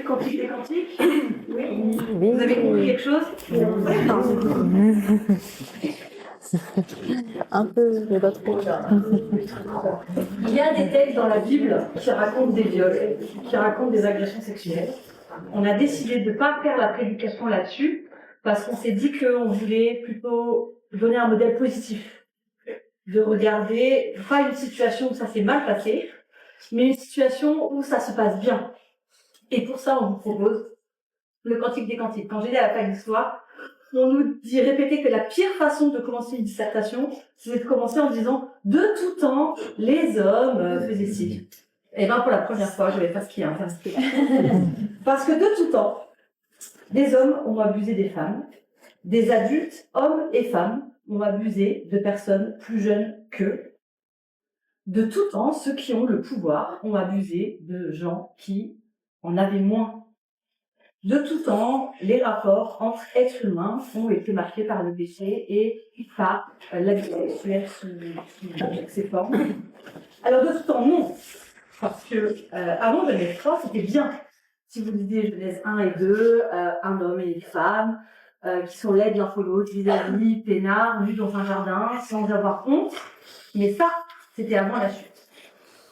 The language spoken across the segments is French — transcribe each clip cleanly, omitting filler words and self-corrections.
le Cantique des Cantiques? Oui. Oui. Vous avez compris quelque chose? Un peu, mais pas trop. Il y a des textes dans la Bible qui racontent des viols, qui racontent des agressions sexuelles. On a décidé de ne pas faire la prédication là-dessus, parce qu'on s'est dit qu'on voulait plutôt donner un modèle positif. De regarder, pas une situation où ça s'est mal passé, mais une situation où ça se passe bien. Et pour ça, on vous propose le Cantique des Cantiques. Quand j'étais à la fac d'histoire, on nous dit répéter que la pire façon de commencer une dissertation, c'est de commencer en disant « De tout temps, les hommes faisaient ci ». Et bien pour la première fois, je vais faire ce qu'il y a à faire. Parce que de tout temps, des hommes ont abusé des femmes, des adultes, hommes et femmes, ont abusé de personnes plus jeunes qu'eux. De tout temps, ceux qui ont le pouvoir ont abusé de gens qui en avaient moins. De tout temps, les rapports entre êtres humains ont été marqués par le péché et par l'abus sexuel sous ses formes. Alors de tout temps, non. Parce que avant Genèse 3, c'était bien. Si vous lisez Genèse 1 et 2, un homme et une femme qui sont laids l'un pour l'autre, vis-à-vis, peinards, nus dans un jardin, sans avoir honte. Mais ça, c'était avant la chute.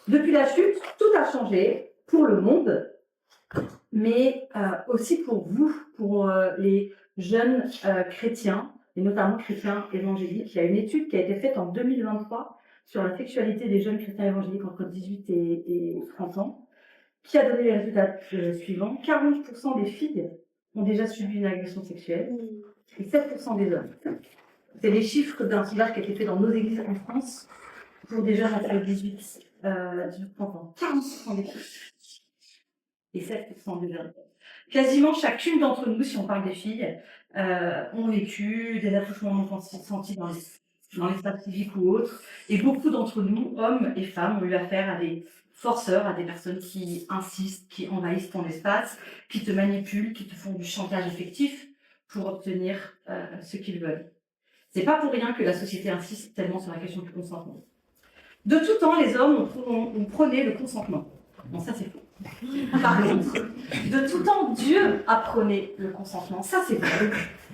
Depuis la chute, tout a changé pour le monde, mais aussi pour vous, pour les jeunes chrétiens, et notamment chrétiens évangéliques. Il y a une étude qui a été faite en 2023 sur la sexualité des jeunes chrétiens évangéliques entre 18 et 30 ans, qui a donné les résultats suivants. 40% des filles ont déjà subi une agression sexuelle, et 7% des hommes. C'est les chiffres d'un sondage qui a été fait dans nos églises en France pour des jeunes entre 18 et 30 ans. 40% des filles et 7% des hommes. Quasiment chacune d'entre nous, si on parle des filles, ont vécu des attouchements non consentis dans l'espace civique ou autre. Et beaucoup d'entre nous, hommes et femmes, ont eu affaire à des forceurs, à des personnes qui insistent, qui envahissent ton espace, qui te manipulent, qui te font du chantage affectif pour obtenir ce qu'ils veulent. C'est pas pour rien que la société insiste tellement sur la question du consentement. De tout temps, les hommes ont prôné le consentement. Bon, ça c'est faux. Par contre, de tout temps, Dieu a prôné le consentement. Ça c'est vrai.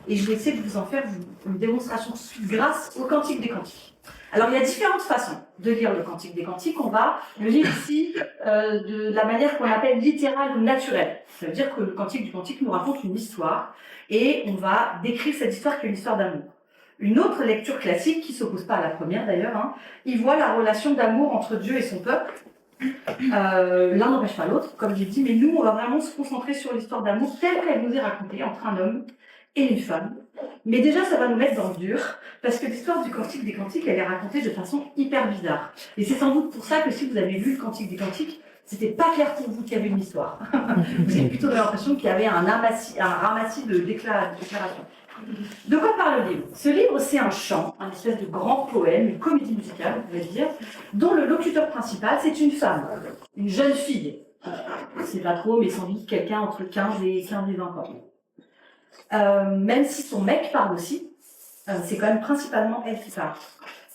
Et je vais essayer de vous en faire une démonstration grâce au Cantique des Cantiques. Alors il y a différentes façons de lire le Cantique des Cantiques. On va le lire ici de la manière qu'on appelle littérale ou naturelle. Ça veut dire que le Cantique du Cantique nous raconte une histoire et on va décrire cette histoire qui est une histoire d'amour. Une autre lecture classique, qui ne s'oppose pas à la première d'ailleurs, il voit la relation d'amour entre Dieu et son peuple. L'un n'empêche pas l'autre, comme j'ai dit, mais nous, on va vraiment se concentrer sur l'histoire d'amour telle qu'elle nous est racontée entre un homme et une femme. Mais déjà, ça va nous mettre dans le dur, parce que l'histoire du Cantique des Cantiques, elle est racontée de façon hyper bizarre. Et c'est sans doute pour ça que si vous avez lu le Cantique des Cantiques, c'était pas clair pour vous qu'il y avait une histoire. Vous avez plutôt l'impression qu'il y avait un ramassis de déclarations. De quoi parle le livre? Ce livre, c'est un chant, un espèce de grand poème, une comédie musicale, on pourrait dire, dont le locuteur principal, c'est une femme, une jeune fille. Je ne sais pas trop, mais sans doute quelqu'un entre 15 et 20 ans. Même si son mec parle aussi, c'est quand même principalement elle qui parle.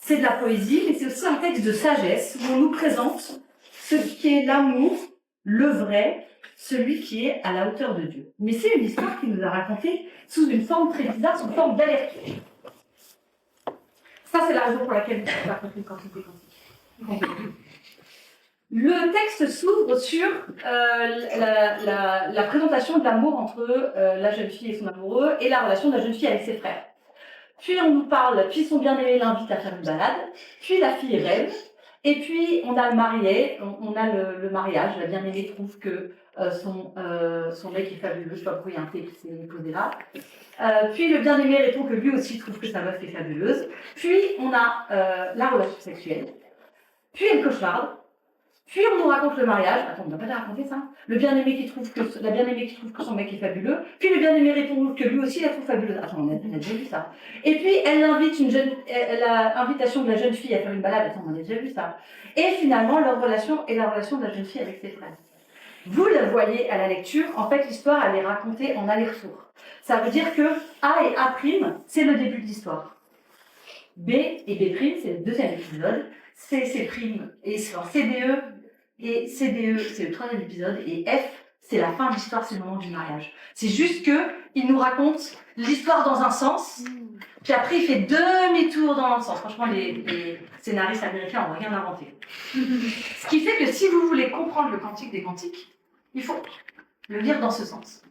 C'est de la poésie, mais c'est aussi un texte de sagesse où on nous présente ce qui est l'amour, le vrai, celui qui est à la hauteur de Dieu. Mais c'est une histoire qui nous a racontée sous une forme très bizarre, sous une forme d'aller-retour. Ça, c'est la raison pour laquelle je vais raconter le Cantique des Cantiques. Le texte s'ouvre sur la présentation de l'amour entre la jeune fille et son amoureux et la relation de la jeune fille avec ses frères. Puis on nous parle, puis son bien-aimé l'invite à faire une balade, puis la fille rêve, et puis on a le marié, on a le mariage, la bien-aimée trouve que son mec est fabuleux, je sais pas pourquoi il y a un thé qui s'est posé là. Puis le bien-aimé répond que lui aussi trouve que sa meuf est fabuleuse. Puis on a la relation sexuelle, puis elle cauchemarde. Puis on nous raconte le mariage. Attends, on ne va pas la raconter ça. La bien-aimée qui trouve que son mec est fabuleux. Puis le bien-aimé répond que lui aussi la trouve fabuleuse. Attends, on a déjà vu ça. Et puis elle invite l'invitation de la jeune fille à faire une balade. Attends, on a déjà vu ça. Et finalement, leur relation est la relation de la jeune fille avec ses frères. Vous le voyez à la lecture, en fait l'histoire elle est racontée en aller-retour. Ça veut dire que A et A', c'est le début de l'histoire. B et B', c'est le deuxième épisode. C, C' et CDE, et CDE, c'est le troisième épisode, et F, c'est la fin de l'histoire, c'est le moment du mariage. C'est juste que il nous raconte l'histoire dans un sens, puis après il fait demi-tour dans l'autre sens. Franchement, les scénaristes américains n'ont rien inventé. Ce qui fait que si vous voulez comprendre le Cantique des Cantiques, il faut le lire dans ce sens.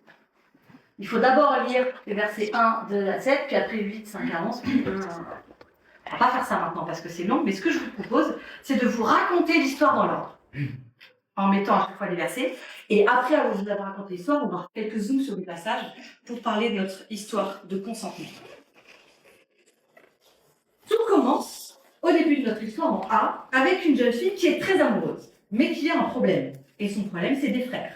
Il faut d'abord lire les versets 1, 2 à 7, puis après 8, 5 à 11. On va pas faire ça maintenant parce que c'est long, mais ce que je vous propose, c'est de vous raconter l'histoire dans l'ordre. En mettant à chaque fois les versets. Et après vous avoir raconté l'histoire, on va faire quelques zooms sur les passages pour parler de notre histoire de consentement. Tout commence au début de notre histoire en A, avec une jeune fille qui est très amoureuse, mais qui a un problème. Et son problème, c'est des frères.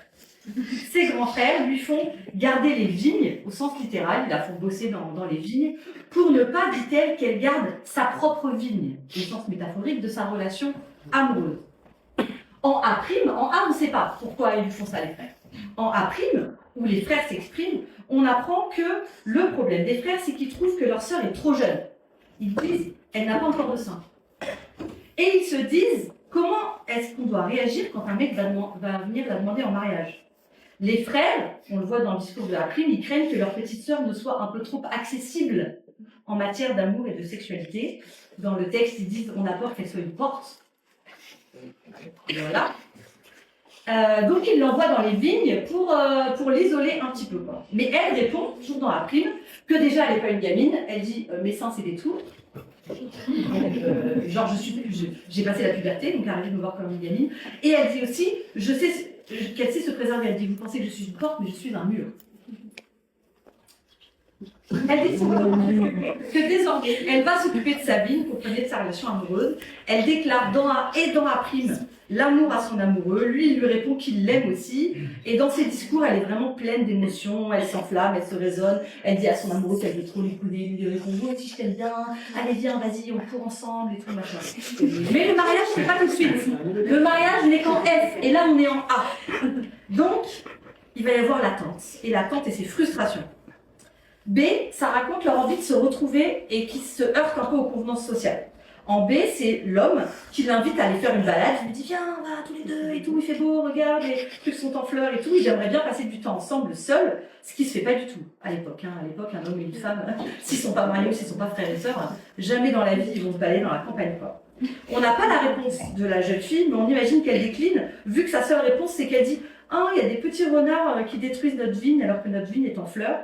Ses grands frères lui font garder les vignes, au sens littéral, ils la font bosser dans les vignes, pour ne pas, dit-elle, qu'elle garde sa propre vigne, au sens métaphorique de sa relation amoureuse. En A', on ne sait pas pourquoi ils lui font ça, les frères. En A', où les frères s'expriment, on apprend que le problème des frères, c'est qu'ils trouvent que leur sœur est trop jeune. Ils disent, elle n'a pas encore de sein. Et ils se disent, comment est-ce qu'on doit réagir quand un mec va venir la demander en mariage? Les frères, on le voit dans le discours de la prime, ils craignent que leur petite sœur ne soit un peu trop accessible en matière d'amour et de sexualité. Dans le texte, ils disent, on a peur qu'elle soit une porte. Voilà. Donc ils l'envoient dans les vignes pour l'isoler un petit peu, quoi. Mais elle répond, toujours dans la prime, que déjà elle n'est pas une gamine. Elle dit mes seins c'est des tours. Genre j'ai passé la puberté, donc arrêtez de me voir comme une gamine. Et elle dit aussi, qu'elle sait se préserver. Elle dit vous pensez que je suis une porte, mais je suis un mur. Elle décide que désormais, elle va s'occuper de sa vie, comprenez, de sa relation amoureuse. Elle déclare dans la prime l'amour à son amoureux. Lui, il lui répond qu'il l'aime aussi. Et dans ses discours, elle est vraiment pleine d'émotions. Elle s'enflamme, elle se raisonne. Elle dit à son amoureux qu'elle veut trop l'écouter. Il lui répond moi aussi je t'aime bien. Allez viens, vas-y, on court ensemble et tout machin. Mais le mariage, c'est pas tout de suite. Le mariage n'est qu'en F. Et là, on est en A. Donc, il va y avoir l'attente. Et l'attente et ses frustrations. B, ça raconte leur envie de se retrouver et qui se heurte un peu aux convenances sociales. En B, c'est l'homme qui l'invite à aller faire une balade. Il lui dit viens, on va tous les deux et tout, il fait beau, regarde, les trucs sont en fleurs et tout. Ils aimeraient bien passer du temps ensemble, seuls, ce qui se fait pas du tout à l'époque. À l'époque, un homme et une femme, s'ils sont pas mariés ou s'ils sont pas frères et sœurs, jamais dans la vie ils vont se balader dans la campagne, quoi. On n'a pas la réponse de la jeune fille, mais on imagine qu'elle décline, vu que sa seule réponse c'est qu'elle dit ah, il y a des petits renards qui détruisent notre vigne alors que notre vigne est en fleurs.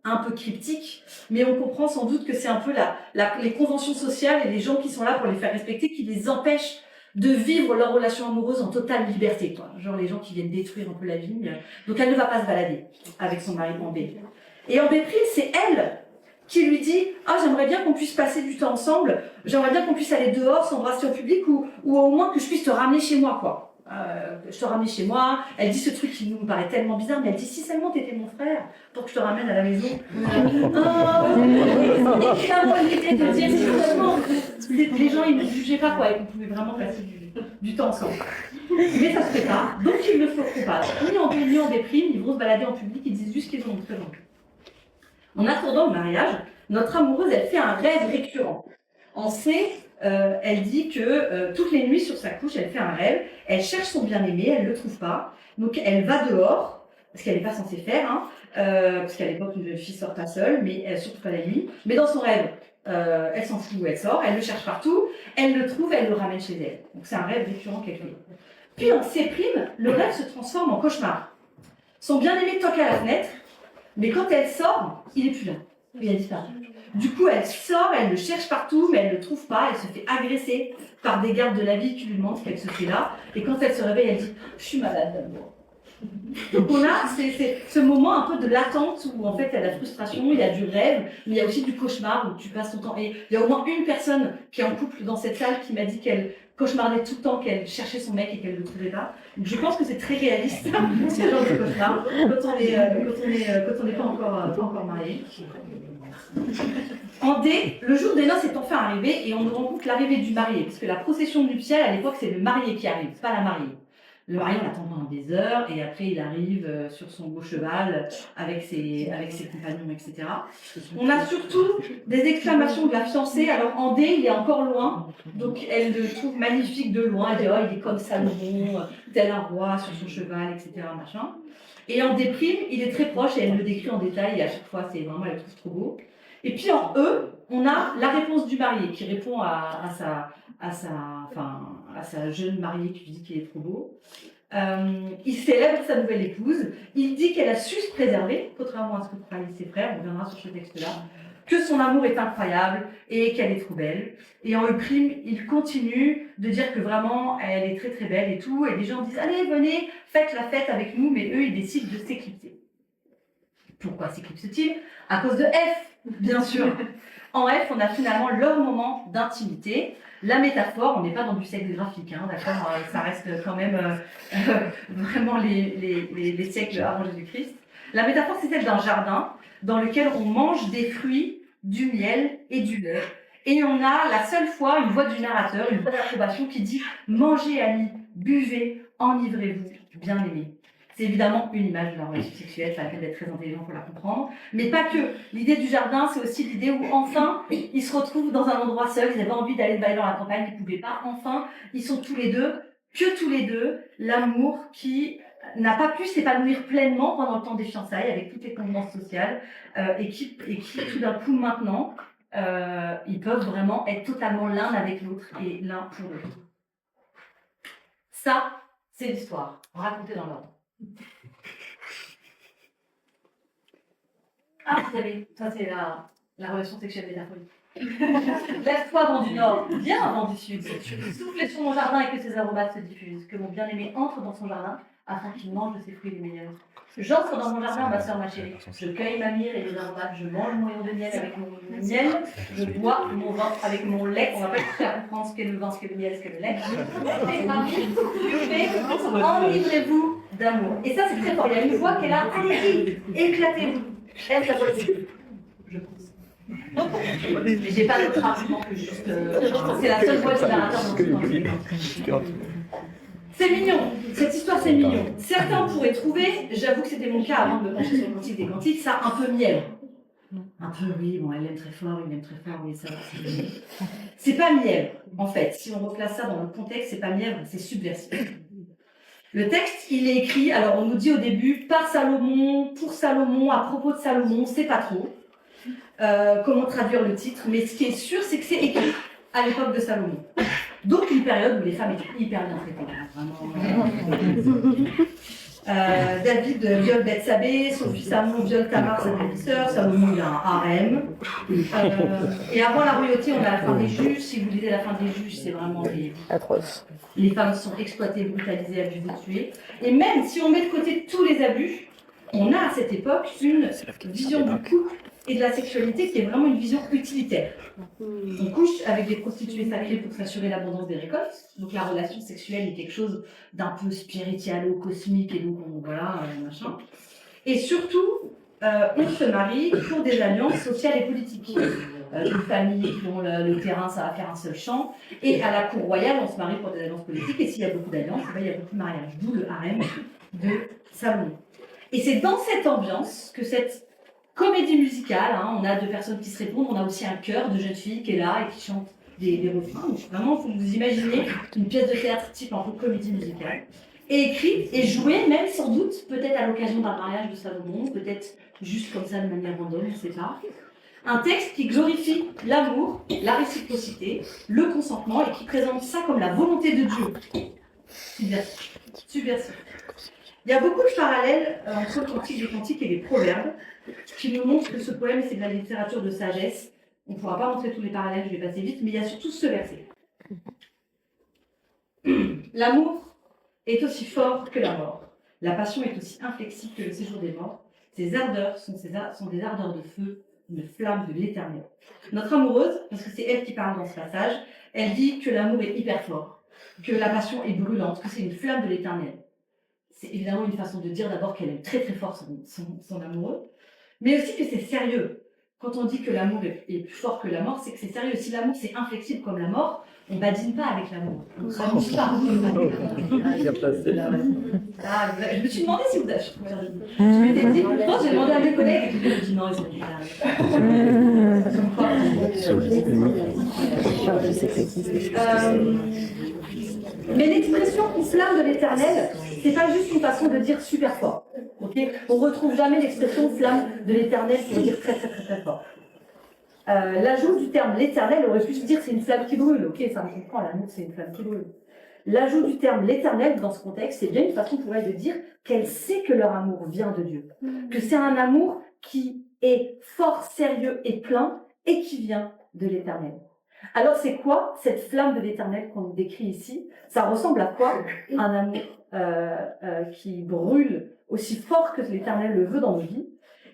Un peu cryptique, mais on comprend sans doute que c'est un peu les conventions sociales et les gens qui sont là pour les faire respecter qui les empêchent de vivre leur relation amoureuse en totale liberté, quoi. Genre les gens qui viennent détruire un peu la vigne. Donc elle ne va pas se balader avec son mari en B. Et en B', c'est elle qui lui dit « Ah, j'aimerais bien qu'on puisse passer du temps ensemble, j'aimerais bien qu'on puisse aller dehors, s'embrasser au public ou au moins que je puisse te ramener chez moi, quoi. » Je te ramène chez moi. Elle dit ce truc qui nous paraît tellement bizarre, mais elle dit si seulement t'étais mon frère pour que je te ramène à la maison. Et finalement l'idée de dire si seulement les gens ils ne jugeaient pas quoi et qu'on pouvait vraiment passer du temps ensemble. Mais ça se fait pas, donc ils ne feront pas. Ni en B, ni en déprime, ils vont se balader en public, ils disent juste qu'ils ont très envie. En attendant le mariage, notre amoureuse elle fait un rêve récurrent. En C, elle dit que toutes les nuits sur sa couche, elle fait un rêve, elle cherche son bien-aimé, elle le trouve pas, donc elle va dehors, parce qu'elle n'est pas censée faire, parce qu'à l'époque une jeune fille sort pas seule, mais surtout pas la nuit, mais dans son rêve, elle s'en fout où elle sort, elle le cherche partout, elle le trouve, elle le ramène chez elle. Donc c'est un rêve récurrent qu'elle fait. Puis en C', le rêve se transforme en cauchemar. Son bien-aimé toque à la fenêtre, mais quand elle sort, il n'est plus là, il a disparu. Du coup, elle sort, elle le cherche partout, mais elle ne le trouve pas. Elle se fait agresser par des gardes de la ville qui lui demandent ce qu'elle se fait là. Et quand elle se réveille, elle dit « Je suis malade d'amour ». Donc on a ce moment un peu de l'attente où en fait il y a de la frustration, il y a du rêve, mais il y a aussi du cauchemar où tu passes ton temps. Et il y a au moins une personne qui est en couple dans cette salle qui m'a dit qu'elle cauchemardait tout le temps, qu'elle cherchait son mec et qu'elle ne le trouvait pas. Donc je pense que c'est très réaliste, ce genre de cauchemar, quand on n'est pas encore marié. En D, le jour des noces est enfin arrivé et on nous rencontre l'arrivée du marié, parce que la procession nuptiale à l'époque c'est le marié qui arrive, c'est pas la mariée. Le mari, on l'attend pendant des heures, et après, il arrive sur son beau cheval avec ses compagnons, etc. On a surtout des exclamations de la fiancée. Alors, en D, il est encore loin, donc elle le trouve magnifique de loin. Elle dit, oh, il est comme Salomon, tel un roi sur son cheval, etc. Machin. Et en D', il est très proche, et elle le décrit en détail, et à chaque fois, c'est vraiment, elle le trouve trop beau. Et puis en E, on a la réponse du marié qui répond à sa jeune mariée qui lui dit qu'il est trop beau. Il célèbre sa nouvelle épouse. Il dit qu'elle a su se préserver, contrairement à ce que croyaient ses frères, on reviendra sur ce texte-là, que son amour est incroyable et qu'elle est trop belle. Et en E', il continue de dire que vraiment elle est très très belle et tout. Et les gens disent allez, venez, faites la fête avec nous, mais eux ils décident de s'éclipser. Pourquoi s'éclipsent-ils? À cause de F, bien sûr. En F, on a finalement leur moment d'intimité. La métaphore, on n'est pas dans du sexe graphique, hein, d'accord, ça reste quand même vraiment les siècles avant Jésus-Christ. La métaphore, c'est celle d'un jardin dans lequel on mange des fruits, du miel et du lait. Et on a la seule fois une voix du narrateur, une voix d'approbation qui dit « Mangez, amis, buvez, enivrez-vous, bien-aimés ». C'est évidemment une image de la relation sexuelle, ça a fait d'être très intelligent pour la comprendre. Mais pas que. L'idée du jardin, c'est aussi l'idée où enfin, ils se retrouvent dans un endroit seul, ils avaient envie d'aller se balader dans la campagne, ils ne pouvaient pas. Enfin, ils sont tous les deux, l'amour qui n'a pas pu s'épanouir pleinement pendant le temps des fiançailles, avec toutes les convenances sociales, et qui tout d'un coup maintenant, ils peuvent vraiment être totalement l'un avec l'autre et l'un pour l'autre. Ça, c'est l'histoire, racontée dans l'ordre. Ah, vous savez, ça c'est la relation sexuelle métaphorique. Lève-toi, vent du nord, viens, vent du sud. Souffle sur mon jardin et que ses aromates se diffusent. Que mon bien-aimé entre dans son jardin afin qu'il mange de ses fruits les meilleurs. J'entre dans mon jardin, ma soeur, ma chérie. Je cueille ma myrrhe et les aromates. Je mange mon rayon de miel avec mon miel. Je bois mon vin avec mon lait. On va pas chercher à comprendre ce qu'est le vin, ce qu'est le miel, ce qu'est le lait. Enivrez-vous d'amour. Et ça, c'est très fort. Il y a une voix qui est là. Allez-y, éclatez-vous. Elle, ça peut être. Je pense. Mais j'ai pas d'autre argument que juste. C'est la seule voix du narrateur dans ce. C'est mignon, cette histoire c'est mignon. Certains pourraient trouver, j'avoue que c'était mon cas avant de me pencher sur le Cantique des Cantiques, ça un peu mièvre. Un peu, oui, bon, elle l'aime très fort, il l'aime très fort, oui, ça va, c'est mièvre. C'est pas mièvre, en fait. Si on replace ça dans le contexte, c'est pas mièvre, c'est subversif. Le texte, il est écrit, alors on nous dit au début, par Salomon, pour Salomon, à propos de Salomon, c'est pas trop. Comment traduire le titre, mais ce qui est sûr, c'est que c'est écrit à l'époque de Salomon. Donc une période où les femmes étaient hyper bien traitées. David viole Bethsabée, son fils Amnon viole Tamar, sa belle-sœur, Salomon il a un harem. Et avant la royauté, on a la fin des juges. Si vous lisez la fin des juges, c'est vraiment atroce. Les femmes sont exploitées, brutalisées, abusées, tuées. Et même si on met de côté tous les abus, on a à cette époque une vision du couple et de la sexualité qui est vraiment une vision utilitaire. On couche avec des prostituées sacrées pour s'assurer l'abondance des récoltes. Donc la relation sexuelle est quelque chose d'un peu spiritualo-cosmique et donc voilà, machin. Et surtout, on se marie pour des alliances sociales et politiques. Une famille qui ont le terrain, ça va faire un seul champ. Et à la cour royale, on se marie pour des alliances politiques. Et s'il y a beaucoup d'alliances, il y a beaucoup de mariages. D'où le harem de Salomon. Et c'est dans cette ambiance que cette comédie musicale, hein, on a deux personnes qui se répondent, on a aussi un chœur de jeunes filles qui est là et qui chante des refrains. Donc vraiment, il faut que vous imaginez une pièce de théâtre type un peu comédie musicale. Et écrite et jouée, même sans doute, peut-être à l'occasion d'un mariage de Salomon, peut-être juste comme ça de manière random, on ne sait pas. Un texte qui glorifie l'amour, la réciprocité, le consentement et qui présente ça comme la volonté de Dieu. Subversif. Subversif. Il y a beaucoup de parallèles entre le Cantique des Cantiques et les Proverbes qui nous montrent que ce poème, c'est de la littérature de sagesse. On ne pourra pas montrer tous les parallèles, je vais passer vite, mais il y a surtout ce verset. L'amour est aussi fort que la mort. La passion est aussi inflexible que le séjour des morts. Ses ardeurs sont des ardeurs de feu, une flamme de l'éternel. Notre amoureuse, parce que c'est elle qui parle dans ce passage, elle dit que l'amour est hyper fort, que la passion est brûlante, que c'est une flamme de l'éternel. C'est évidemment une façon de dire d'abord qu'elle aime très très fort son amoureux, mais aussi que c'est sérieux. Quand on dit que l'amour est plus fort que la mort, c'est que c'est sérieux. Si l'amour c'est inflexible comme la mort, On badine pas avec l'amour. On ne s'amuse pas avec l'amour. Bien placé. Je me suis demandé si vous avez. Je m'étais dit, je pense, j'ai demandé à mes collègues, et je me dit non, ils sont mais l'expression flamme de l'éternel, c'est pas juste une façon de dire super fort. Okay, on retrouve jamais l'expression flamme de l'éternel pour dire très très très très fort. L'ajout du terme l'éternel aurait pu se dire c'est une flamme qui brûle. Ok, ça je comprends, l'amour c'est une flamme qui brûle. L'ajout du terme l'éternel dans ce contexte, c'est bien une façon pour elle de dire qu'elle sait que leur amour vient de Dieu. Que c'est un amour qui est fort, sérieux et plein et qui vient de l'éternel. Alors c'est quoi cette flamme de l'éternel qu'on nous décrit ici? Ça ressemble à quoi un amour qui brûle aussi fort que l'éternel le veut dans nos vies?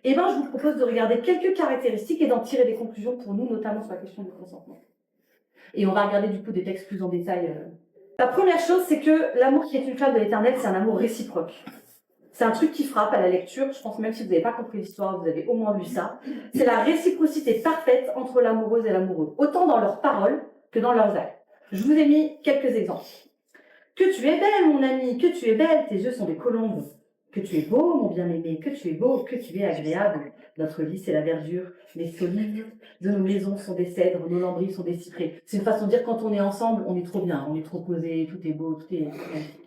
Eh bien, je vous propose de regarder quelques caractéristiques et d'en tirer des conclusions pour nous, notamment sur la question du consentement. Et on va regarder du coup des textes plus en détail. La première chose, c'est que l'amour qui est une flamme de l'éternel, c'est un amour réciproque. C'est un truc qui frappe à la lecture. Je pense même si vous n'avez pas compris l'histoire, vous avez au moins lu ça. C'est la réciprocité parfaite entre l'amoureuse et l'amoureux, autant dans leurs paroles que dans leurs actes. Je vous ai mis quelques exemples. Que tu es belle, mon ami, que tu es belle, tes yeux sont des colombes. Que tu es beau, mon bien-aimé, que tu es beau, que tu es agréable. Notre lit, c'est la verdure. Les solives de nos maisons sont des cèdres, nos lambris sont des cyprès. C'est une façon de dire quand on est ensemble, on est trop bien, on est trop posé, tout est beau, tout est magnifique.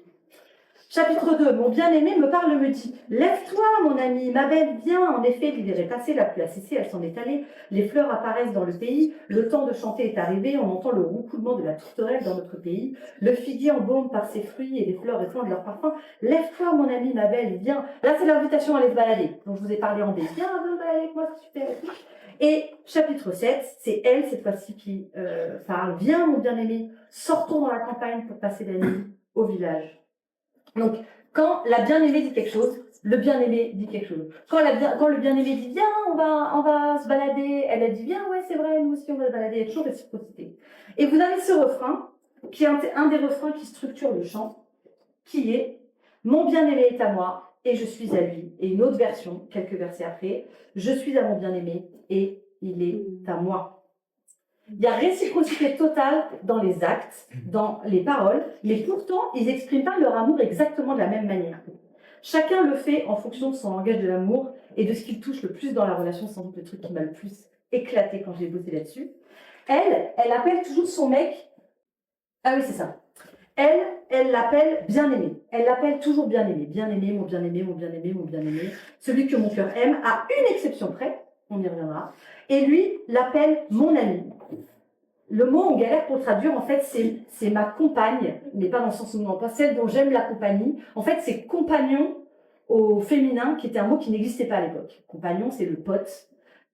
Chapitre 2. Mon bien-aimé me parle, me dit « Lève-toi, mon ami, ma belle, viens. En effet, l'hiver est passé, la pluie a cessé, elle s'en est allée. Les fleurs apparaissent dans le pays. Le temps de chanter est arrivé. On entend le roucoulement de la tourterelle dans notre pays. Le figuier embaume par ses fruits et les fleurs répandent leur parfum. Lève-toi, mon ami, ma belle, viens. » Là, c'est l'invitation à aller se balader. Donc, je vous ai parlé en B. Viens, viens balader avec moi, c'est super. Et chapitre 7, c'est elle, cette fois-ci, qui parle. Viens, mon bien-aimé, sortons dans la campagne pour passer la nuit au village. Donc, quand la bien-aimée dit quelque chose, le bien-aimé dit quelque chose. Quand le bien-aimé dit viens, on va se balader, elle a dit viens, ouais, c'est vrai, nous aussi on va se balader, il y a toujours réciprocité. Et vous avez ce refrain, qui est un des refrains qui structure le chant, qui est mon bien-aimé est à moi et je suis à lui. Et une autre version, quelques versets après, je suis à mon bien-aimé et il est à moi. Il y a réciprocité totale dans les actes, dans les paroles, mais pourtant, ils n'expriment pas leur amour exactement de la même manière. Chacun le fait en fonction de son langage de l'amour et de ce qu'il touche le plus dans la relation, sans doute le truc qui m'a le plus éclaté quand j'ai bossé là-dessus. Elle appelle toujours son mec... Ah oui, c'est ça. Elle l'appelle bien-aimé. Elle l'appelle toujours bien-aimé. Bien-aimé, mon bien-aimé, mon bien-aimé, mon bien-aimé. Celui que mon cœur aime, à une exception près, on y reviendra. Et lui l'appelle mon ami. Le mot on galère pour le traduire, en fait, c'est ma compagne, mais pas dans le sens où non, pas celle dont j'aime la compagnie. En fait, c'est compagnon au féminin, qui était un mot qui n'existait pas à l'époque. Compagnon, c'est le pote,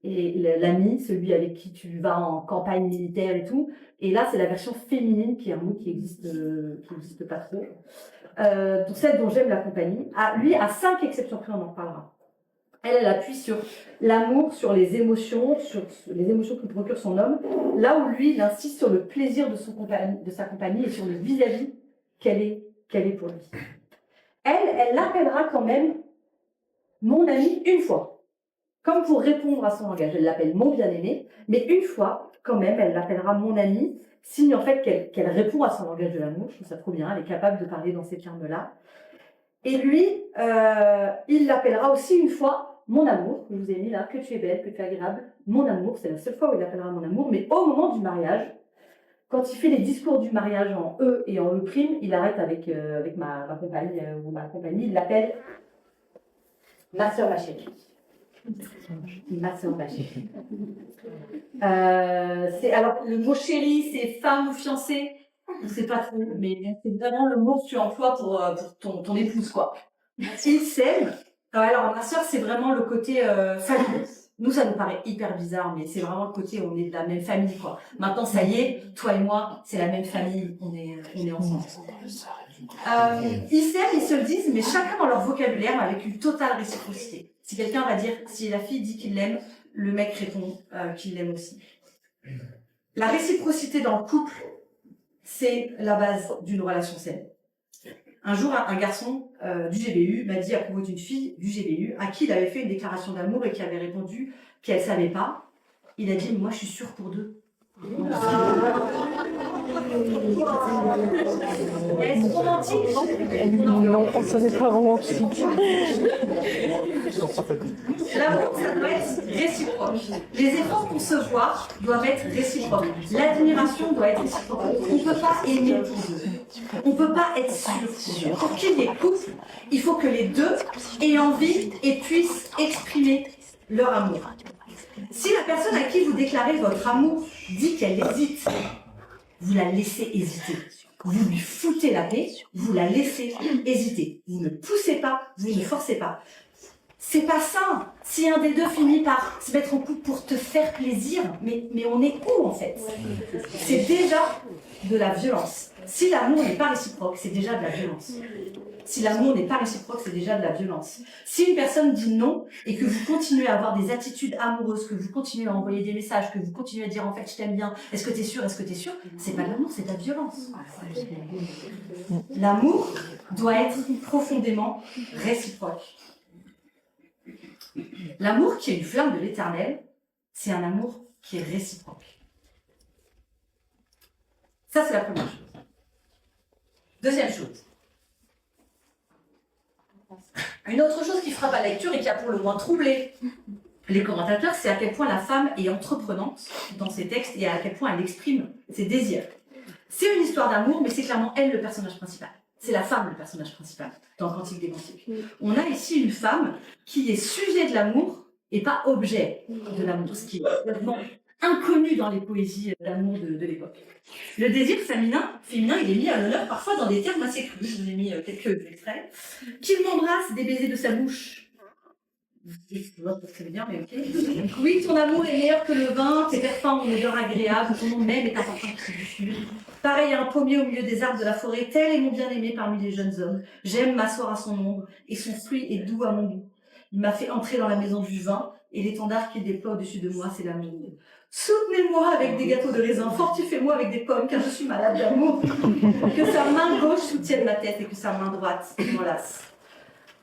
et l'ami, celui avec qui tu vas en campagne militaire et tout. Et là, c'est la version féminine, qui est un mot qui existe pas trop. Donc celle dont j'aime la compagnie. Lui, à 5 exceptions près, on en parlera. Elle appuie sur l'amour, sur les émotions que procure son homme, là où lui, il insiste sur le plaisir de sa compagnie et sur le vis-à-vis qu'elle est pour lui. Elle l'appellera quand même mon ami une fois, comme pour répondre à son langage. Elle l'appelle mon bien-aimé, mais une fois, quand même, elle l'appellera mon ami, signe en fait qu'elle répond à son langage de l'amour. Je trouve ça trop bien, elle est capable de parler dans ces termes-là. Et lui, il l'appellera aussi une fois mon amour, que je vous ai mis là, que tu es belle, que tu es agréable, mon amour, c'est la seule fois où il l'appellera mon amour, mais au moment du mariage, quand il fait les discours du mariage en E et en E', il arrête avec ma compagne ou ma compagnie, il l'appelle ma sœur, ma chérie. Ma sœur, ma chérie. Alors, le mot chérie, c'est femme ou fiancée. Je sais pas trop, mais c'est vraiment le mot que tu emploies pour ton épouse, quoi. Ils s'aiment. Alors, ma sœur, c'est vraiment le côté famille. Nous, ça nous paraît hyper bizarre, mais c'est vraiment le côté où on est de la même famille, quoi. Maintenant, ça y est, toi et moi, c'est la même famille, on est ensemble. Ils s'aiment, ils se le disent, mais chacun dans leur vocabulaire, avec une totale réciprocité. Si quelqu'un va dire, si la fille dit qu'il l'aime, le mec répond qu'il l'aime aussi. La réciprocité dans le couple, c'est la base d'une relation saine. Un jour, un garçon du GBU m'a dit à propos d'une fille du GBU à qui il avait fait une déclaration d'amour et qui avait répondu qu'elle savait pas. Il a dit « moi je suis sûre pour deux ». Est-ce romantique? Non, ce n'est pas romantique. L'amour, ça doit être réciproque. Les efforts pour se voir doivent être réciproques. L'admiration doit être réciproque. On ne peut pas aimer pour deux. On ne peut pas être sûr. Pour qu'il y ait couple, il faut que les deux aient envie et puissent exprimer leur amour. Si la personne à qui vous déclarez votre amour dit qu'elle hésite, vous la laissez hésiter. Vous lui foutez la paix, vous la laissez hésiter. Vous ne poussez pas, vous ne forcez pas. C'est pas ça. Si un des deux finit par se mettre en couple pour te faire plaisir, mais on est où en fait? C'est déjà de la violence. Si l'amour n'est pas réciproque, c'est déjà de la violence. Si l'amour n'est pas réciproque, c'est déjà de la violence. Si une personne dit non et que vous continuez à avoir des attitudes amoureuses, que vous continuez à envoyer des messages, que vous continuez à dire en fait je t'aime bien, est-ce que t'es sûr, c'est pas de l'amour, c'est de la violence. L'amour doit être profondément réciproque. L'amour qui est une flamme de l'éternel, c'est un amour qui est réciproque. Ça, c'est la première chose. Deuxième chose. Une autre chose qui frappe à la lecture et qui a pour le moins troublé les commentateurs, c'est à quel point la femme est entreprenante dans ses textes et à quel point elle exprime ses désirs. C'est une histoire d'amour, mais c'est clairement elle le personnage principal. C'est la femme le personnage principal dans Cantique des Cantiques. On a ici une femme qui est sujet de l'amour et pas objet de l'amour, ce qui est complètement inconnu dans les poésies d'amour de l'époque. Le désir féminin, il est mis à l'honneur parfois dans des termes assez crus. Je vous ai mis quelques extraits. Qu'il m'embrasse des baisers de sa bouche. Je vois pas très bien, mais ok. Oui, ton amour est meilleur que le vin, tes parfums ont une odeur agréable, ton nom même est un parfum qui se diffuse. Pareil à un pommier au milieu des arbres de la forêt, tel est mon bien-aimé parmi les jeunes hommes. J'aime m'asseoir à son ombre, et son fruit est doux à mon goût. Il m'a fait entrer dans la maison du vin, et l'étendard qu'il déploie au-dessus de moi, c'est l'amour. Soutenez-moi avec des gâteaux de raisin, fortifiez-moi avec des pommes, car je suis malade d'amour. Que sa main gauche soutienne ma tête et que sa main droite m'enlace.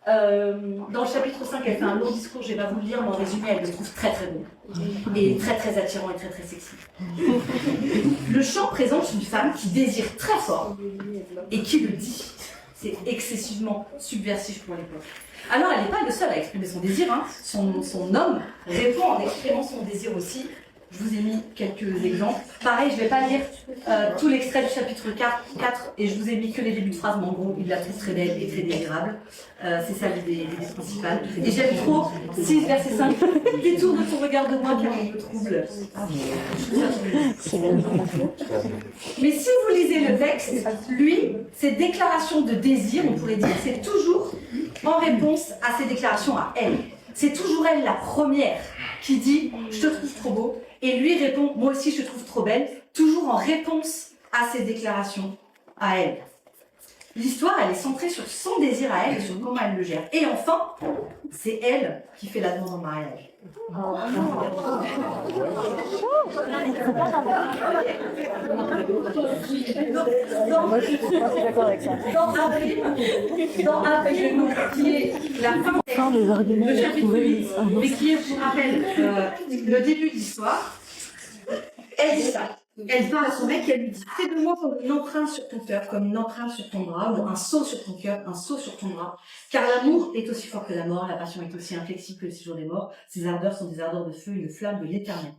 Dans le chapitre 5, elle fait un long discours, je ne vais pas vous le lire, mais en résumé, elle le trouve très très beau. Et très très attirant et très très sexy. Le chant présente une femme qui désire très fort et qui le dit. C'est excessivement subversif pour l'époque. Alors, elle n'est pas le seul à exprimer son désir. Hein. Son homme répond en exprimant son désir aussi. Je vous ai mis quelques exemples. Pareil, je ne vais pas lire tout l'extrait du chapitre 4 et je vous ai mis que les débuts de phrase, mais en gros, il la trouve très belle et très désirable. C'est ça l'idée principale. Et j'aime trop 6, verset 5. Détourne ton regard de moi car on me trouble. Mais si vous lisez le texte, lui, ses déclarations de désir, on pourrait dire, c'est toujours en réponse à ses déclarations à elle. C'est toujours elle la première qui dit « je te trouve trop beau » et lui répond « moi aussi je te trouve trop belle », toujours en réponse à ses déclarations à elle. L'histoire, elle est centrée sur son désir à elle et sur comment elle le gère. Et enfin, c'est elle qui fait la demande en mariage. Dans Avril, qui est la fin des arguments, le chapitre 8, mais qui est, je vous rappelle, le début de l'histoire, elle dit ça. Elle parle à son mec et elle lui dit « Fais de moi comme une empreinte sur ton cœur, comme une empreinte sur ton bras, ou un sceau sur ton cœur, un sceau sur ton bras. Car l'amour est aussi fort que la mort, la passion est aussi inflexible que le séjour des morts. Ces ardeurs sont des ardeurs de feu, une flamme de l'éternel. »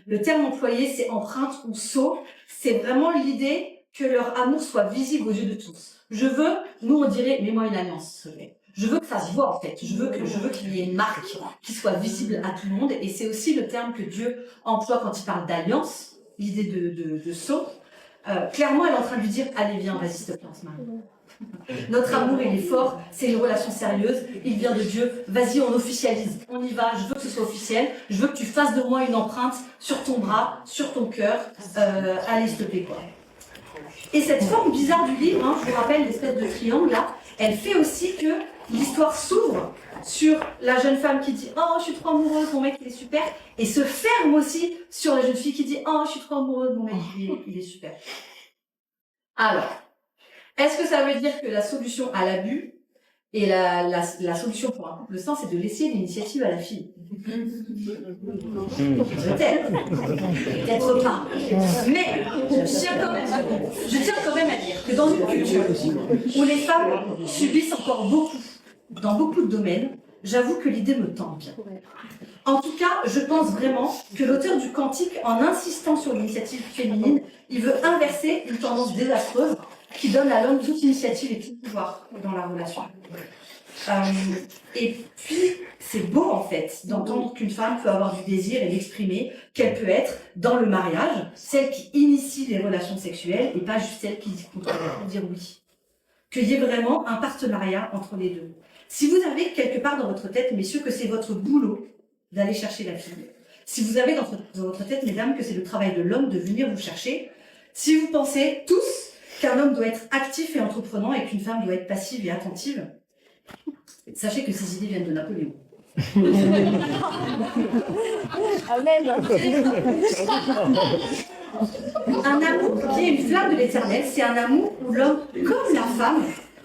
Le terme employé, c'est empreinte ou sceau. C'est vraiment l'idée que leur amour soit visible aux yeux de tous. Je veux, nous on dirait « Mets-moi une alliance. » Je veux que ça se voit en fait. Je veux qu'il y ait une marque qui soit visible à tout le monde. Et c'est aussi le terme que Dieu emploie quand il parle d'alliance. L'idée de sceau, clairement elle est en train de lui dire « Allez viens, vas-y s'il te plaît, on se marie. Notre amour il est fort, c'est une relation sérieuse, il vient de Dieu, vas-y on officialise, on y va, je veux que ce soit officiel, je veux que tu fasses de moi une empreinte sur ton bras, sur ton cœur, allez s'il te plaît quoi. » Et cette forme bizarre du livre, hein, je vous rappelle l'espèce de triangle là, elle fait aussi que l'histoire s'ouvre sur la jeune femme qui dit « Oh, je suis trop amoureuse, mon mec, il est super » et se ferme aussi sur la jeune fille qui dit « Oh, je suis trop amoureuse, mon mec, il est super ». Alors, est-ce que ça veut dire que la solution à l'abus et la solution pour un couple sain, c'est de laisser l'initiative à la fille? Peut-être pas. Mais je tiens quand même à dire que dans une culture où les femmes subissent encore beaucoup, dans beaucoup de domaines, j'avoue que l'idée me tente bien. En tout cas, je pense vraiment que l'auteur du Cantique, en insistant sur l'initiative féminine, il veut inverser une tendance désastreuse qui donne à l'homme toute initiative et tout pouvoir dans la relation. Et puis, c'est beau en fait d'entendre qu'une femme peut avoir du désir et l'exprimer, qu'elle peut être dans le mariage, celle qui initie les relations sexuelles et pas juste celle qui dit contraire pour dire oui. Qu'il y ait vraiment un partenariat entre les deux. Si vous avez quelque part dans votre tête, messieurs, que c'est votre boulot d'aller chercher la fille, si vous avez dans votre tête, mesdames, que c'est le travail de l'homme de venir vous chercher, si vous pensez tous qu'un homme doit être actif et entreprenant et qu'une femme doit être passive et attentive, sachez que ces idées viennent de Napoléon. Amen. Un amour qui est une flamme de l'éternel, c'est un amour où l'homme, comme la femme,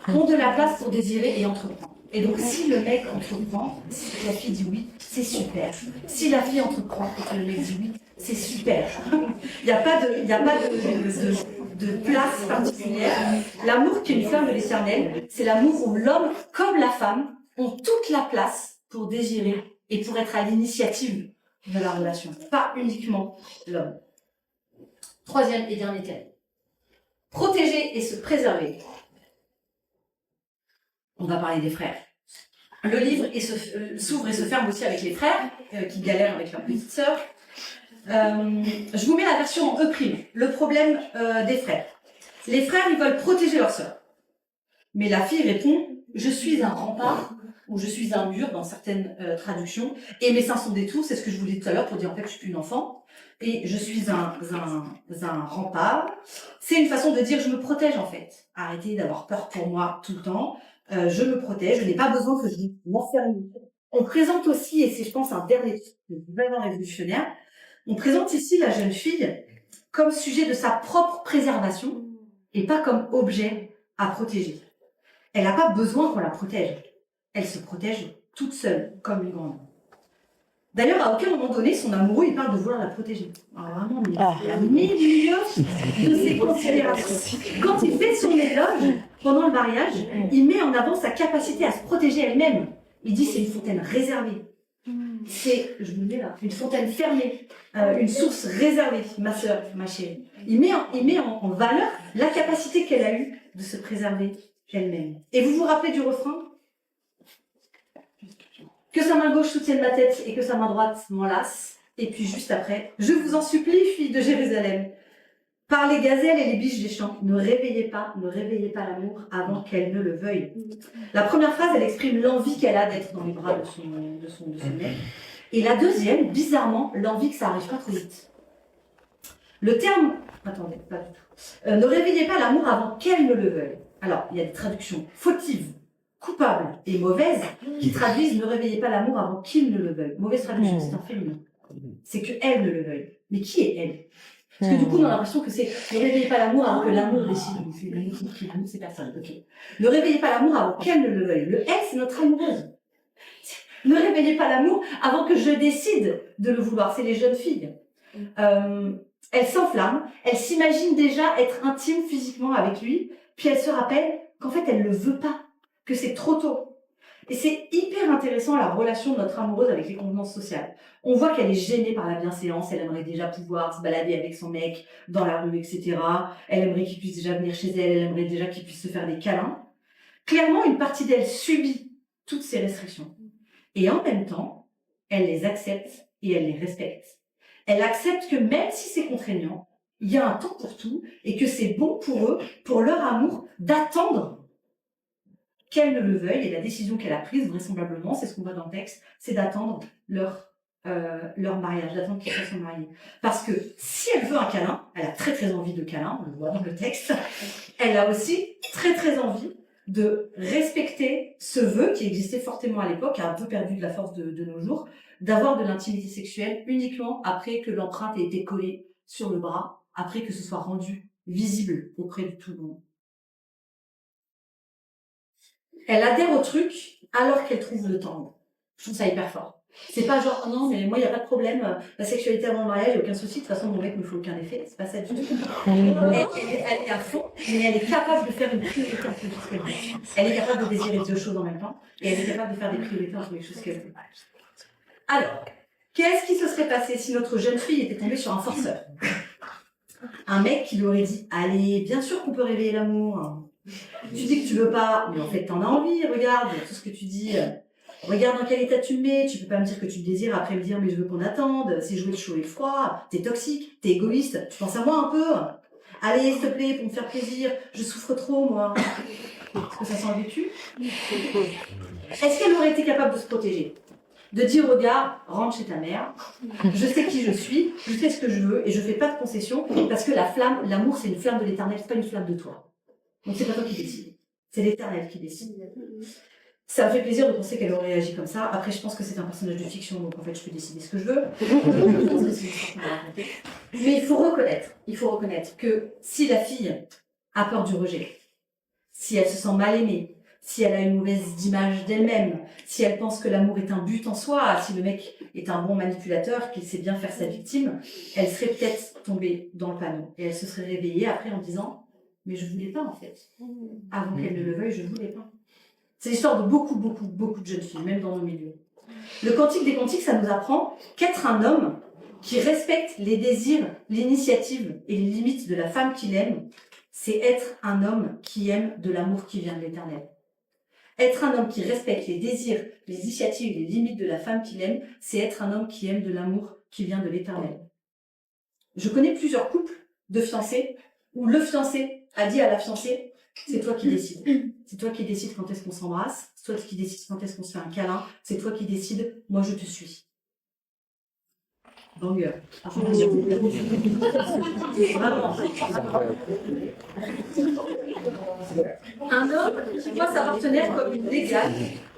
ont de la place pour désirer et entreprendre. Et donc, si le mec entreprend, si la fille dit oui, c'est super. Si la fille entreprend et que le mec dit oui, c'est super. Il n'y a pas de place particulière. L'amour qui est une flamme de l'éternel, c'est l'amour où l'homme, comme la femme, ont toute la place pour désirer et pour être à l'initiative de la relation. Pas uniquement l'homme. Troisième et dernier thème. Protéger et se préserver. On va parler des frères. Le livre s'ouvre et se ferme aussi avec les frères qui galèrent avec leur petite sœur. Je vous mets la version en E', le problème des frères. Les frères, ils veulent protéger leur sœur. Mais la fille répond, je suis un rempart ou je suis un mur dans certaines traductions. Et mes seins sont des tours, c'est ce que je vous dis tout à l'heure pour dire en fait je suis plus une enfant. Et je suis un rempart. C'est une façon de dire je me protège en fait. Arrêtez d'avoir peur pour moi tout le temps. Je me protège, je n'ai pas besoin que je m'enferme. On présente aussi, et c'est je pense un dernier truc vraiment révolutionnaire, on présente ici la jeune fille comme sujet de sa propre préservation et pas comme objet à protéger. Elle n'a pas besoin qu'on la protège. Elle se protège toute seule, comme une grande. D'ailleurs, à aucun moment donné, son amoureux, il parle de vouloir la protéger. Alors vraiment, il y a milieu de ses considérations. Quand il fait son éloge, pendant le mariage, il met en avant sa capacité à se protéger elle-même. Il dit c'est une fontaine réservée. C'est, je me mets là, une fontaine fermée, une source réservée, ma sœur, ma chérie. Il met en valeur la capacité qu'elle a eue de se préserver elle-même. Et vous vous rappelez du refrain ? Que sa main gauche soutienne ma tête et que sa main droite m'enlace. Et puis juste après, je vous en supplie, filles de Jérusalem, par les gazelles et les biches des champs, ne réveillez pas l'amour avant qu'elle ne le veuille. La première phrase, elle exprime l'envie qu'elle a d'être dans les bras de son mec. Et la deuxième, bizarrement, l'envie que ça arrive pas trop vite. Le terme, attendez, pas du tout. Ne réveillez pas l'amour avant qu'elle ne le veuille. Alors, il y a des traductions fautives, coupables et mauvaises qui traduisent ne réveillez pas l'amour avant qu'il ne le veuille. Mauvaise traduction, c'est un féminin. C'est que elle ne le veuille. Mais qui est elle? Parce que du coup, on a l'impression que c'est ne réveillez pas l'amour avant que l'amour décide. L'amour, c'est personne. Ok. Ne réveillez pas l'amour avant qu'elle ne le veuille. Le elle, c'est notre amoureuse. Ne réveillez pas l'amour avant que je décide de le vouloir. C'est les jeunes filles. Elle s'enflamme. Elle s'imagine déjà être intime physiquement avec lui. Puis elle se rappelle qu'en fait, elle ne le veut pas. Que c'est trop tôt. Et c'est hyper intéressant la relation de notre amoureuse avec les convenances sociales. On voit qu'elle est gênée par la bienséance, elle aimerait déjà pouvoir se balader avec son mec dans la rue, etc. Elle aimerait qu'il puisse déjà venir chez elle, elle aimerait déjà qu'il puisse se faire des câlins. Clairement, une partie d'elle subit toutes ces restrictions. Et en même temps, elle les accepte et elle les respecte. Elle accepte que même si c'est contraignant, il y a un temps pour tout et que c'est bon pour eux, pour leur amour, d'attendre qu'elle ne le veuille, et la décision qu'elle a prise, vraisemblablement, c'est ce qu'on voit dans le texte, c'est d'attendre leur mariage, d'attendre qu'ils soient mariés. Parce que si elle veut un câlin, elle a très très envie de câlin, on le voit dans le texte, elle a aussi très très envie de respecter ce vœu qui existait fortement à l'époque, un peu perdu de la force de nos jours, d'avoir de l'intimité sexuelle uniquement après que l'empreinte ait été collée sur le bras, après que ce soit rendu visible auprès de tout le monde. Elle adhère au truc alors qu'elle trouve le temps. Je trouve ça hyper fort. C'est pas genre, oh non, mais moi, il n'y a pas de problème, la sexualité avant le mariage, il n'y a aucun souci, de toute façon, mon mec ne me fait aucun effet, c'est pas ça du tout. Elle est à fond, mais elle est capable de faire une priorité entre les choses qu'elle veut. Elle est capable de désirer deux choses en même temps, et elle est capable de faire des priorités entre les choses qu'elle veut. Alors, qu'est-ce qui se serait passé si notre jeune fille était tombée sur un forceur? Un mec qui lui aurait dit, allez, bien sûr qu'on peut réveiller l'amour. Tu dis que tu veux pas, mais en fait, t'en as envie, regarde, tout ce que tu dis. Regarde dans quel état tu me mets, tu peux pas me dire que tu me désires après me dire mais je veux qu'on attende, c'est jouer le chaud et le froid, t'es toxique, t'es égoïste, tu penses à moi un peu. Allez, s'il te plaît, pour me faire plaisir, je souffre trop moi. Est-ce que ça sent le vécu? Est-ce qu'elle aurait été capable de se protéger? De dire au gars, rentre chez ta mère, je sais qui je suis, je sais ce que je veux et je fais pas de concessions parce que la flamme, l'amour c'est une flamme de l'éternel, c'est pas une flamme de toi. Donc c'est pas toi qui décide, c'est l'éternel qui décide. Ça me fait plaisir de penser qu'elle aurait réagi comme ça. Après, je pense que c'est un personnage de fiction, donc en fait, je peux décider ce que je veux. Mais il faut reconnaître que si la fille a peur du rejet, si elle se sent mal aimée, si elle a une mauvaise image d'elle-même, si elle pense que l'amour est un but en soi, si le mec est un bon manipulateur, qu'il sait bien faire sa victime, elle serait peut-être tombée dans le panneau. Et elle se serait réveillée après en disant « Mais je voulais pas, en fait. Avant qu'elle ne le veuille, je voulais pas. » C'est l'histoire de beaucoup de jeunes filles, même dans nos milieux. Le Cantique des Cantiques, ça nous apprend qu'être un homme qui respecte les désirs, l'initiative et les limites de la femme qu'il aime, c'est être un homme qui aime de l'amour qui vient de l'Éternel. Être un homme qui respecte les désirs, les initiatives et les limites de la femme qu'il aime, c'est être un homme qui aime de l'amour qui vient de l'Éternel. Je connais plusieurs couples de fiancés où le fiancé a dit à la fiancée « C'est toi qui décides. C'est toi qui décides quand est-ce qu'on s'embrasse. C'est toi qui décides quand est-ce qu'on se fait un câlin. C'est toi qui décides. Moi, je te suis. » Banger. Vraiment. Un homme qui voit sa partenaire comme une égale,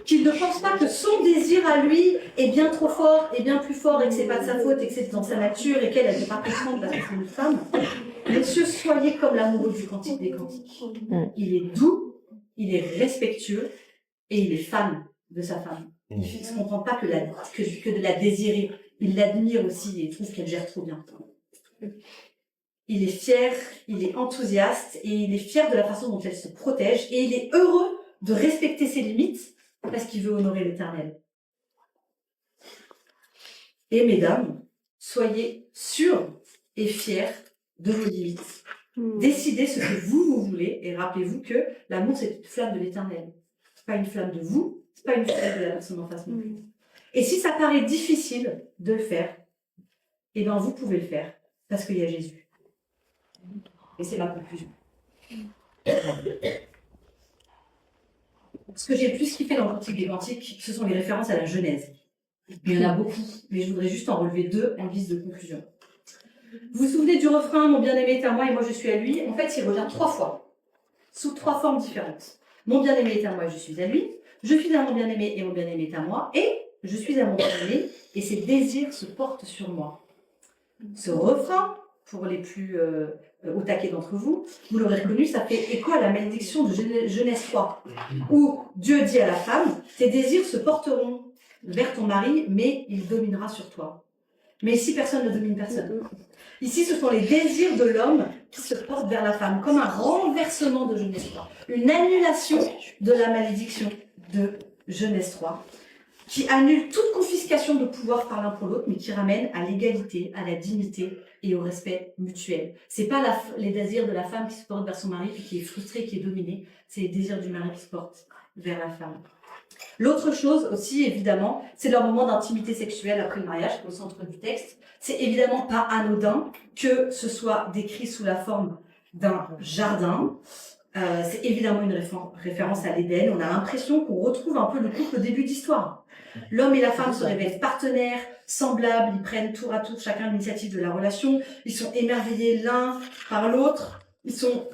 qu'il ne pense pas que son désir à lui est bien trop fort, et bien plus fort, et que c'est pas de sa faute, et que c'est dans sa nature, et qu'elle ne peut pas comprendre parce que c'est une femme. Messieurs, soyez comme l'amoureux du Cantique des Cantiques. Il est doux, il est respectueux, et il est fan de sa femme. Il ne se contente pas que de la désirer. Il l'admire aussi et trouve qu'elle gère trop bien. Il est fier, il est enthousiaste, et il est fier de la façon dont elle se protège, et il est heureux de respecter ses limites parce qu'il veut honorer l'Éternel. Et mesdames, soyez sûres et fiers de vos limites. Décidez ce que vous voulez et rappelez-vous que l'amour c'est une flamme de l'Éternel. C'est pas une flamme de vous, c'est pas une flamme de la personne en face non plus. Et si ça paraît difficile de le faire, eh bien vous pouvez le faire parce qu'il y a Jésus. Et c'est ma conclusion. Ce que j'ai le plus kiffé dans le Cantique des Cantiques, ce sont les références à la Genèse. Il y en a beaucoup, mais je voudrais juste en relever deux en guise de conclusion. Vous vous souvenez du refrain « Mon bien-aimé est à moi et moi je suis à lui » En fait, il revient 3 fois, sous 3 formes différentes. Mon bien-aimé est à moi et je suis à lui. Je suis à mon bien-aimé et mon bien-aimé est à moi. Et je suis à mon bien-aimé et ses désirs se portent sur moi. Ce refrain, pour les plus au taquet d'entre vous, vous l'aurez reconnu, ça fait écho à la malédiction de Genèse 3, où Dieu dit à la femme « Tes désirs se porteront vers ton mari, mais il dominera sur toi. » Mais ici, personne ne domine personne. Ici, ce sont les désirs de l'homme qui se portent vers la femme, comme un renversement de Genèse 3, une annulation de la malédiction de Genèse 3, qui annule toute confiscation de pouvoir par l'un pour l'autre, mais qui ramène à l'égalité, à la dignité et au respect mutuel. C'est pas les désirs de la femme qui se portent vers son mari, puis qui est frustré, qui est dominé, c'est les désirs du mari qui se portent vers la femme. L'autre chose aussi, évidemment, c'est leur moment d'intimité sexuelle après le mariage, qui est au centre du texte. C'est évidemment pas anodin que ce soit décrit sous la forme d'un jardin. C'est évidemment une référence à l'Éden. On a l'impression qu'on retrouve un peu le couple au début d'histoire. L'homme et la femme se révèlent partenaires, semblables, ils prennent tour à tour chacun l'initiative de la relation, ils sont émerveillés l'un par l'autre, ils sont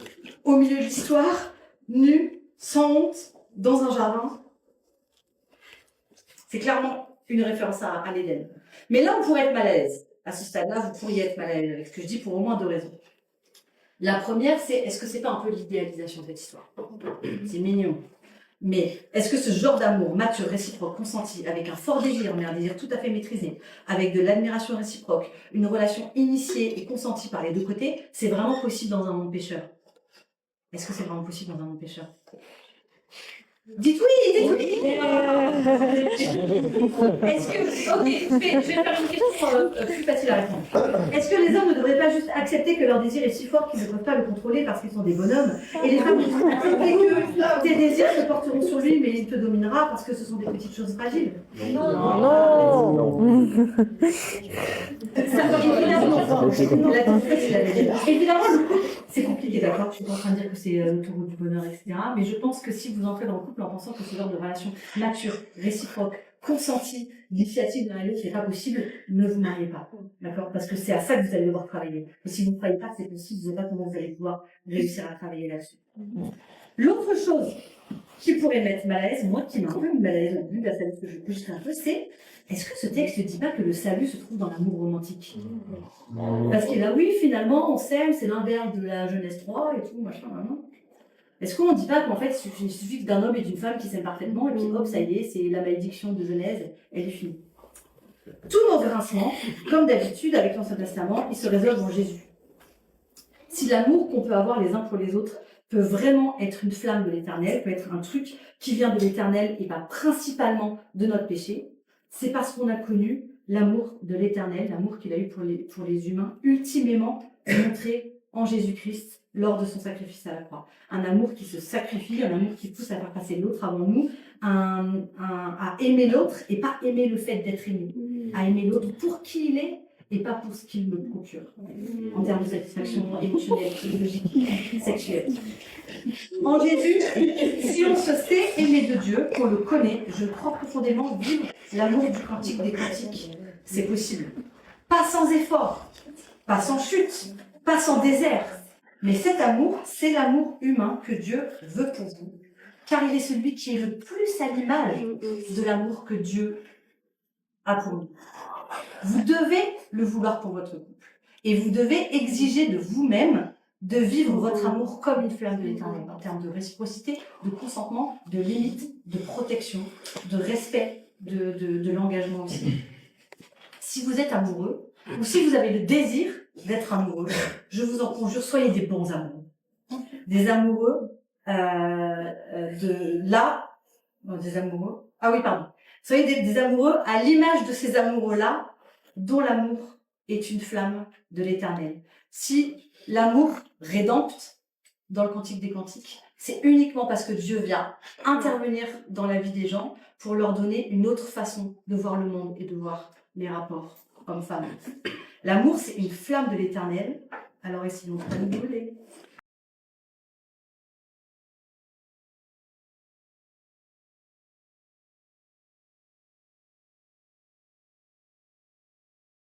au milieu de l'histoire, nus, sans honte, dans un jardin. C'est clairement une référence à l'Éden. Mais là, on pourrait être mal à l'aise. À ce stade-là, vous pourriez être mal à l'aise avec ce que je dis pour au moins 2 raisons. La première, c'est est-ce que c'est pas un peu l'idéalisation de cette histoire? C'est mignon. Mais est-ce que ce genre d'amour mature, réciproque, consenti, avec un fort désir, mais un désir tout à fait maîtrisé, avec de l'admiration réciproque, une relation initiée et consentie par les deux côtés, c'est vraiment possible dans un monde pécheur? Est-ce que c'est vraiment possible dans un monde pécheur? Dites oui, dites oui. Est-ce que, ok, je vais faire une question plus facile à répondre. Est-ce que les hommes ne devraient pas juste accepter que leur désir est si fort qu'ils ne peuvent pas le contrôler parce qu'ils sont des bonhommes, et les femmes devraient accepter que tes désirs se porteront sur lui, mais il te dominera parce que ce sont des petites choses fragiles? Non. Évidemment, le couple, c'est compliqué, d'accord? Je suis pas en train de dire que c'est l'autoroute du bonheur, etc. Mais je pense que si vous entrez dans le couple en pensant que ce genre de relation mature, réciproque, consentie, l'initiative d'un et l'autre n'est pas possible, ne vous mariez pas, d'accord? Parce que c'est à ça que vous allez devoir travailler. Et si vous ne croyez pas que c'est possible, vous ne savez pas comment vous allez pouvoir réussir à travailler là-dessus. L'autre chose qui pourrait mettre mal à l'aise, moi qui m'a un peu mis mal à l'aise au début de la salle que je juste un peu, c'est est-ce que ce texte ne dit pas que le salut se trouve dans l'amour romantique? Parce que là, oui, finalement, on s'aime, c'est l'inverse de la jeunesse 3 et tout, machin, machin. Est-ce qu'on ne dit pas qu'en fait, il suffit d'un homme et d'une femme qui s'aiment parfaitement, et puis hop, ça y est, c'est la malédiction de Genèse, elle est finie. Tous nos grincements, comme d'habitude avec l'Ancien Testament, ils se résolvent en Jésus. Si l'amour qu'on peut avoir les uns pour les autres peut vraiment être une flamme de l'Éternel, peut être un truc qui vient de l'Éternel et pas principalement de notre péché, c'est parce qu'on a connu l'amour de l'Éternel, l'amour qu'il a eu pour les humains, ultimément montré en Jésus-Christ lors de son sacrifice à la croix. Un amour qui se sacrifie, un amour qui pousse à faire passer l'autre avant nous, à aimer l'autre et pas aimer le fait d'être aimé, à aimer l'autre pour qui il est et pas pour ce qu'il me procure, en termes de satisfaction émotionnelle, psychologique, sexuelle. En Jésus, si on se sait aimer de Dieu, qu'on le connaît, je crois profondément vivre l'amour du cantique des cantiques, c'est possible. Pas sans effort, pas sans chute, pas sans désert, mais cet amour, c'est l'amour humain que Dieu veut pour vous, car il est celui qui est le plus à l'image de l'amour que Dieu a pour nous. Vous devez le vouloir pour votre couple. Et vous devez exiger de vous-même de vivre votre amour comme une flamme de l'Éternel, en termes de réciprocité, de consentement, de limite, de protection, de respect, de l'engagement aussi. Si vous êtes amoureux, ou si vous avez le désir d'être amoureux, je vous en conjure, soyez des bons amoureux. Des amoureux Soyez des amoureux à l'image de ces amoureux-là, dont l'amour est une flamme de l'Éternel. Si l'amour rédempte dans le Cantique des Cantiques, c'est uniquement parce que Dieu vient intervenir dans la vie des gens pour leur donner une autre façon de voir le monde et de voir les rapports hommes-femmes. L'amour, c'est une flamme de l'Éternel, alors essayons de pas nous brûler.